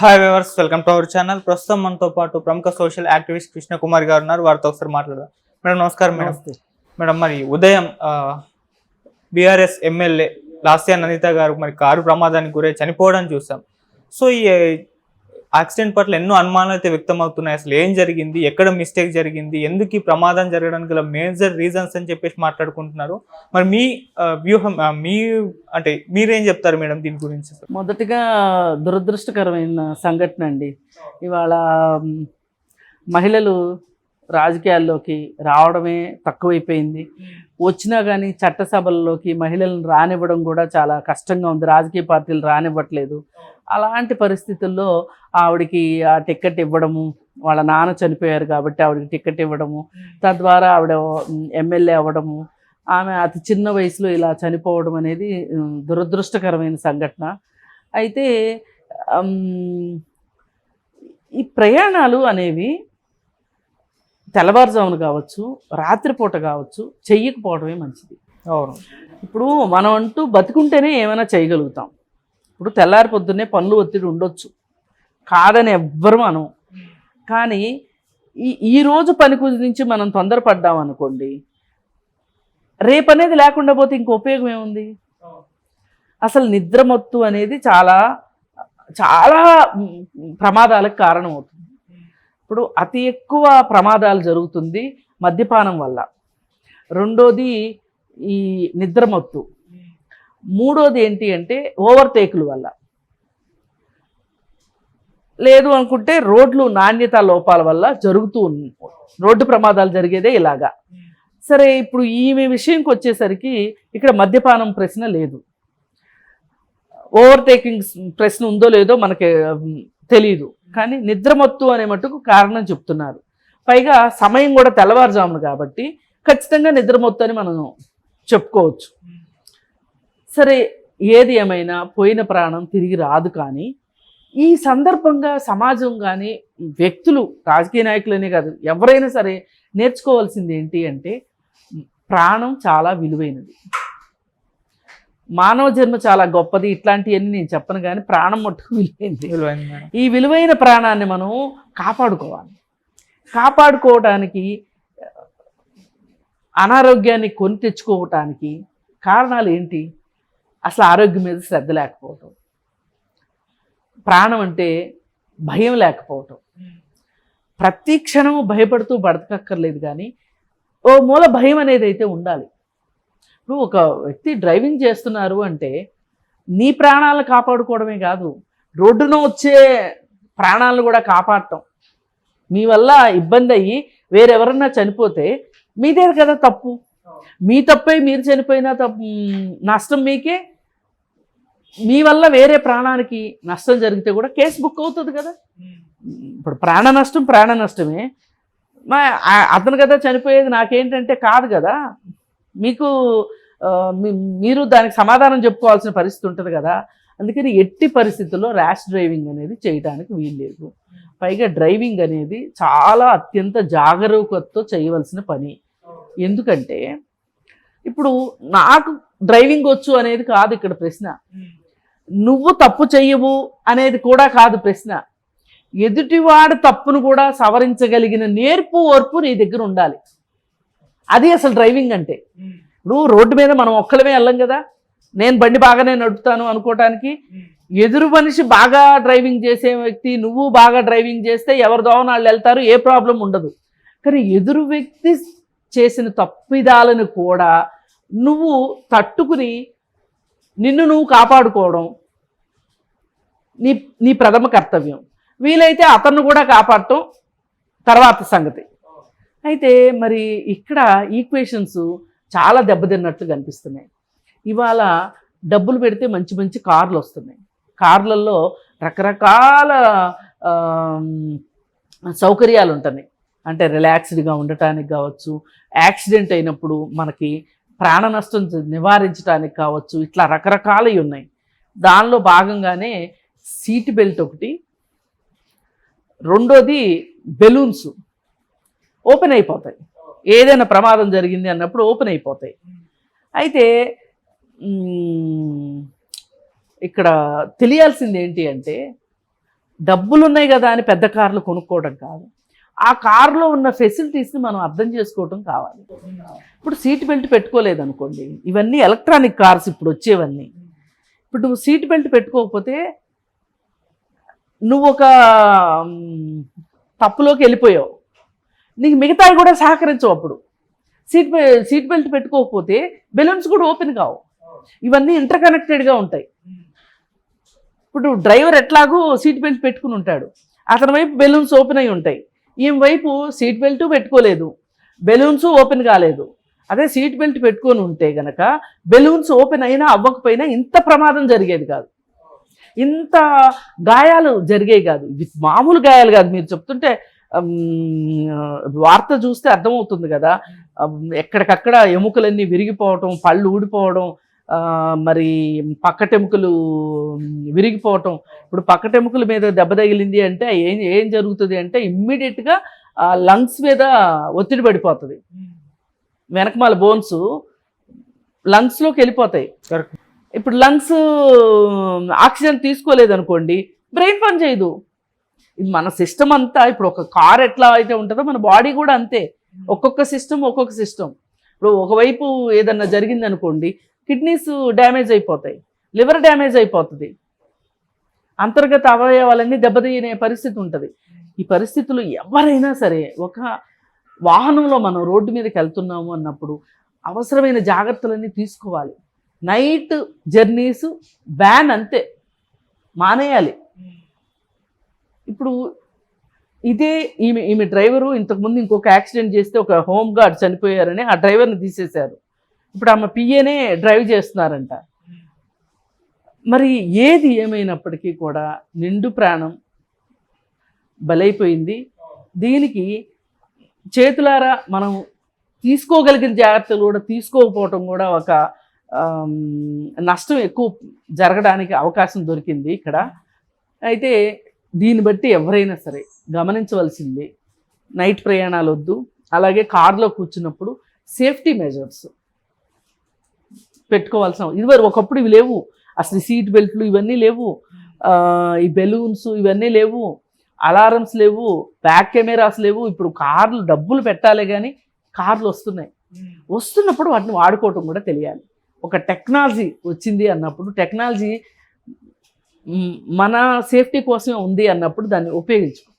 Hi viewers, welcome to our channel. ప్రస్తుతం మనతో పాటు ప్రముఖ సోషల్ యాక్టివిస్ట్ కృష్ణ కుమార్ గారు ఉన్నారు. వారితో ఒకసారి మాట్లాడదాం. మేడం నమస్కారం. మేడం మరి ఉదయం బీఆర్ఎస్ ఎమ్మెల్యే లాస్యా నందిత గారు మరి కారు ప్రమాదానికి గురై చనిపోవడం చూసాం. సో ఈ యాక్సిడెంట్ పట్ల ఎన్నో అనుమానాలు అయితే వ్యక్తం అవుతున్నాయి. అసలు ఏం జరిగింది, ఎక్కడ మిస్టేక్ జరిగింది, ఎందుకు ఈ ప్రమాదం జరగడానికి గల మేజర్ రీజన్స్ అని చెప్పేసి మాట్లాడుకుంటున్నారు. మరి మీ వ్యూహం అంటే మీరేం చెప్తారు మేడం దీని గురించి? మొదటిగా దురదృష్టకరమైన సంఘటన అండి. ఇవాళ మహిళలు రాజకీయాల్లోకి రావడమే తక్కువైపోయింది. వచ్చినా కానీ చట్టసభల్లోకి మహిళలను రానివ్వడం కూడా చాలా కష్టంగా ఉంది. రాజకీయ పార్టీలు రానివ్వట్లేదు. అలాంటి పరిస్థితుల్లో ఆవిడికి ఆ టికెట్ ఇవ్వడము, వాళ్ళ నాన్న చనిపోయారు కాబట్టి ఆవిడకి టికెట్ ఇవ్వడము, తద్వారా ఆవిడ ఎమ్మెల్యే అవ్వడము, ఆమె అతి చిన్న వయసులో ఇలా చనిపోవడం అనేది దురదృష్టకరమైన సంఘటన. అయితే ఈ ప్రయాణాలు అనేవి తెల్లవారుజామున కావచ్చు, రాత్రిపూట కావచ్చు, చెయ్యకపోవడమే మంచిది. అవును. ఇప్పుడు మనం అంటూ బతుకుంటేనే ఏమైనా చేయగలుగుతాం. ఇప్పుడు తెల్లారి పొద్దున్నే పనులు ఒత్తిడి ఉండొచ్చు, కాదని ఎవ్వరు మనం. కానీ ఈరోజు పని కుదిరించి మనం తొందరపడ్డాం అనుకోండి, రేపనేది లేకుండా పోతే ఇంక ఉపయోగం ఏముంది? అసలు నిద్రమత్తు అనేది చాలా చాలా ప్రమాదాలకు కారణమవుతుంది. ఇప్పుడు అతి ఎక్కువ ప్రమాదాలు జరుగుతుంది మద్యపానం వల్ల, రెండోది ఈ నిద్రమత్తు, మూడోది ఏంటి అంటే ఓవర్టేకుల వల్ల, లేదు అనుకుంటే రోడ్లు నాణ్యత లోపాల వల్ల జరుగుతూ రోడ్డు ప్రమాదాలు జరిగేదే ఇలాగా. సరే, ఇప్పుడు ఈమె విషయంకి వచ్చేసరికి ఇక్కడ మద్యపానం ప్రశ్న లేదు, ఓవర్టేకింగ్ ప్రశ్న ఉందో లేదో మనకి తెలియదు, కానీ నిద్రమత్తు అనే మట్టుకు కారణం చెప్తున్నారు. పైగా సమయం కూడా తెల్లవారుజామున కాబట్టి ఖచ్చితంగా నిద్రమత్తు అని మనం చెప్పుకోవచ్చు. సరే, ఏది ఏమైనా పోయిన ప్రాణం తిరిగి రాదు. కానీ ఈ సందర్భంగా సమాజం కానీ వ్యక్తులు, రాజకీయ నాయకులనే కాదు, ఎవరైనా సరే నేర్చుకోవాల్సింది ఏంటి అంటే ప్రాణం చాలా విలువైనది. మానవ జన్మ చాలా గొప్పది, ఇట్లాంటివన్నీ నేను చెప్పను, కానీ ప్రాణం మట్టుకు విలువైంది. ఈ విలువైన ప్రాణాన్ని మనం కాపాడుకోవాలి. కాపాడుకోవడానికి, అనారోగ్యాన్ని కొని తెచ్చుకోవటానికి కారణాలు ఏంటి? అసలు ఆరోగ్యం మీద శ్రద్ధ లేకపోవటం, ప్రాణం అంటే భయం లేకపోవటం. ప్రతి క్షణము భయపడుతూ బతకక్కర్లేదు, కానీ ఓ మూల భయం అనేది అయితే ఉండాలి. ఇప్పుడు ఒక వ్యక్తి డ్రైవింగ్ చేస్తున్నారు అంటే నీ ప్రాణాలను కాపాడుకోవడమే కాదు, రోడ్డున వచ్చే ప్రాణాలను కూడా కాపాడటం. మీ వల్ల ఇబ్బంది అయ్యి వేరెవరన్నా చనిపోతే మీదే కదా తప్పు. మీ తప్పై మీరు చనిపోయినా నష్టం మీకే. మీ వల్ల వేరే ప్రాణానికి నష్టం జరిగితే కూడా కేసు బుక్ అవుతుంది కదా. ఇప్పుడు ప్రాణ నష్టమే. అతను కదా చనిపోయేది, నాకేంటంటే కాదు కదా. మీకు మీరు దానికి సమాధానం చెప్పుకోవాల్సిన పరిస్థితి ఉంటుంది కదా. అందుకని ఎట్టి పరిస్థితుల్లో ర్యాష్ డ్రైవింగ్ అనేది చేయడానికి వీల్లేదు. పైగా డ్రైవింగ్ అనేది చాలా అత్యంత జాగరూకతతో చేయవలసిన పని. ఎందుకంటే ఇప్పుడు నాకు డ్రైవింగ్ వచ్చు అనేది కాదు ఇక్కడ ప్రశ్న, నువ్వు తప్పు చెయ్యవు అనేది కూడా కాదు ప్రశ్న. ఎదుటివాడు తప్పును కూడా సవరించగలిగిన నేర్పు ఓర్పు నీ దగ్గర ఉండాలి. అది అసలు డ్రైవింగ్ అంటే. ఇప్పుడు రోడ్డు మీద మనం ఒక్కలమే వెళ్ళం కదా. నేను బండి బాగానే నడుపుతాను అనుకోవటానికి, ఎదురు మనిషి బాగా డ్రైవింగ్ చేసే వ్యక్తి నువ్వు బాగా డ్రైవింగ్ చేస్తే ఎవరి దోవన వాళ్ళు వెళ్తారు, ఏ ప్రాబ్లం ఉండదు. కానీ ఎదురు వ్యక్తి చేసిన తప్పిదాలను కూడా నువ్వు తట్టుకుని నిన్ను నువ్వు కాపాడుకోవడం నీ ప్రథమ కర్తవ్యం. వీలైతే అతన్ని కూడా కాపాడటం తర్వాత సంగతి. అయితే మరి ఇక్కడ ఈక్వేషన్స్ చాలా దెబ్బతిన్నట్లు కనిపిస్తున్నాయి. ఇవాళ డబ్బులు పెడితే మంచి మంచి కార్లు వస్తున్నాయి. కార్లలో రకరకాల సౌకర్యాలు ఉంటున్నాయి. అంటే రిలాక్స్డ్గా ఉండటానికి కావచ్చు, యాక్సిడెంట్ అయినప్పుడు మనకి ప్రాణ నష్టం నివారించడానికి కావచ్చు, ఇట్లా రకరకాలవి ఉన్నాయి. దానిలో భాగంగానే సీట్ బెల్ట్ ఒకటి, రెండోది బెలూన్స్ ఓపెన్ అయిపోతాయి. ఏదైనా ప్రమాదం జరిగింది అన్నప్పుడు ఓపెన్ అయిపోతాయి. అయితే ఇక్కడ తెలియాల్సింది ఏంటి అంటే డబ్బులు ఉన్నాయి కదా అని పెద్ద కార్లు కొనుక్కోవడం కాదు, ఆ కార్లో ఉన్న ఫెసిలిటీస్ని మనం అర్థం చేసుకోవడం కావాలి. ఇప్పుడు సీట్ బెల్ట్ పెట్టుకోలేదు అనుకోండి, ఇవన్నీ ఎలక్ట్రానిక్ కార్స్ ఇప్పుడు వచ్చేవన్నీ. ఇప్పుడు నువ్వు సీట్ బెల్ట్ పెట్టుకోకపోతే నువ్వు ఒక తప్పులోకి వెళ్ళిపోయావు, నీకు మిగతావి కూడా సహకరించవు. అప్పుడు సీట్ బెల్ట్ పెట్టుకోకపోతే బెలూన్స్ కూడా ఓపెన్ కావు. ఇవన్నీ ఇంటర్ కనెక్టెడ్గా ఉంటాయి. ఇప్పుడు డ్రైవర్ ఎట్లాగూ సీట్ బెల్ట్ పెట్టుకుని ఉంటాడు, అతని వైపు బెలూన్స్ ఓపెన్ అయి ఉంటాయి, ఈమె వైపు సీట్ బెల్ట్ పెట్టుకోలేదు, బెలూన్స్ ఓపెన్ కాలేదు. అదే సీట్ బెల్ట్ పెట్టుకొని ఉంటే గనక బెలూన్స్ ఓపెన్ అయినా అవ్వకపోయినా ఇంత ప్రమాదం జరిగేది కాదు, ఇంత గాయాలు జరిగేవి కాదు. ఇది మామూలు గాయాలు కాదు. మీరు చెప్తుంటే వార్త చూస్తే అర్థమవుతుంది కదా, ఎక్కడికక్కడ ఎముకలన్నీ విరిగిపోవటం, పళ్ళు ఊడిపోవడం, మరి పక్కటెముకలు విరిగిపోవటం. ఇప్పుడు పక్కటెముకల మీద దెబ్బ తగిలింది అంటే ఏం జరుగుతుంది అంటే ఇమ్మీడియట్గా లంగ్స్ మీద ఒత్తిడి పడిపోతుంది, వెనకమాల బోన్స్ లంగ్స్లోకి వెళ్ళిపోతాయి. ఇప్పుడు లంగ్స్ ఆక్సిజన్ తీసుకోలేదనుకోండి బ్రెయిన్ పని చేయదు. ఇది మన సిస్టమ్ అంతా. ఇప్పుడు ఒక కార్ ఎట్లా అయితే ఉంటుందో మన బాడీ కూడా అంతే, ఒక్కొక్క సిస్టమ్. ఇప్పుడు ఒకవైపు ఏదన్నా జరిగింది అనుకోండి, కిడ్నీస్ డ్యామేజ్ అయిపోతాయి, లివర్ డ్యామేజ్ అయిపోతుంది, అంతర్గత అవయవాలన్నీ దెబ్బతినే పరిస్థితి ఉంటుంది. ఈ పరిస్థితులు ఎవరైనా సరే, ఒక వాహనంలో మనం రోడ్డు మీదకి వెళ్తున్నాము అన్నప్పుడు అవసరమైన జాగ్రత్తలన్నీ తీసుకోవాలి. నైట్ జర్నీస్ బ్యాన్ అంతే, మానేయాలి. ఇప్పుడు ఇదే ఈమె డ్రైవరు ఇంతకుముందు ఇంకొక యాక్సిడెంట్ చేస్తే ఒక హోమ్ గార్డ్ చనిపోయారని ఆ డ్రైవర్ని తీసేశారు. ఇప్పుడు ఆమె పిఏనే డ్రైవ్ చేస్తున్నారంట. మరి ఏది ఏమైనప్పటికీ కూడా నిండు ప్రాణం బలైపోయింది. దీనికి చేతులారా మనం తీసుకోగలిగిన జాగ్రత్తలు కూడా తీసుకోకపోవటం కూడా ఒక నష్టం ఎక్కువ జరగడానికి అవకాశం దొరికింది ఇక్కడ. అయితే దీన్ని బట్టి ఎవరైనా సరే గమనించవలసింది, నైట్ ప్రయాణాలు వద్దు. అలాగే కార్లో కూర్చున్నప్పుడు సేఫ్టీ మెజర్స్ పెట్టుకోవాల్సిన, ఇదివరకు ఒకప్పుడు ఇవి లేవు అసలు, సీట్ బెల్ట్లు ఇవన్నీ లేవు, ఈ బెలూన్స్ ఇవన్నీ లేవు, అలారమ్స్ లేవు, బ్యాక్ కెమెరాస్ లేవు. ఇప్పుడు కార్లు డబ్బులు పెట్టాలి కానీ కార్లు వస్తున్నప్పుడు వాటిని వాడుకోవటం కూడా తెలియాలి. ఒక టెక్నాలజీ వచ్చింది అన్నప్పుడు, టెక్నాలజీ మన సేఫ్టీ కోసమే ఉంది అన్నప్పుడు దాన్ని ఉపయోగించుకో.